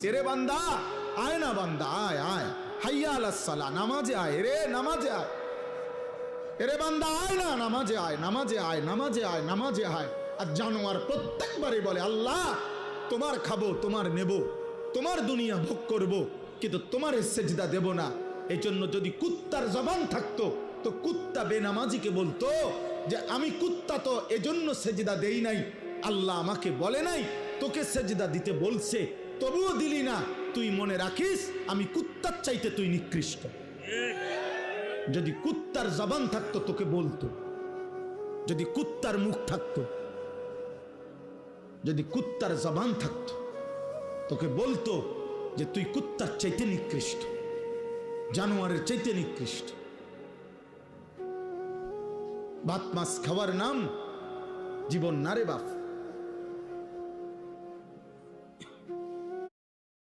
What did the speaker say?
तेरे बंदा आए ना बंदा आए आए हैया अलस सला नामाजे आए रे नामाजे आए तेरे बंदा आए ना नामाजे आए नामाजे आए नामाजे आए नामाजे आए আর জানোয়ার প্রত্যেকবারই বলে আল্লাহ তোমার খাবো তোমার নেব তোমার দুনিয়া ভোগ করব কিন্তু তোমার সেজদা দেব না। এজন্য যদি কুত্তার জবান থাকতো তো কুত্তা বেনামাজিকে বলতো যে আমি কুত্তা তো এজন্য সেজদা দেই নাই, আল্লাহ আমাকে বলে নাই তোকে সেজদা দিতে বলছে তবুও দিলি না, তুই মনে রাখিস আমি কুত্তার চাইতে তুই নিকৃষ্ট। যদি কুত্তার জবান থাকতো তোকে বলতো, যদি কুত্তার মুখ থাকতো, যদি কুত্তার জবান থাকতো তোকে বলতো যে তুই কুত্তার চাইতে নিকৃষ্ট, জানোয়ারের চাইতে নিকৃষ্ট। ভাত মাছ খাওয়ার নাম জীবন না রে বাপ।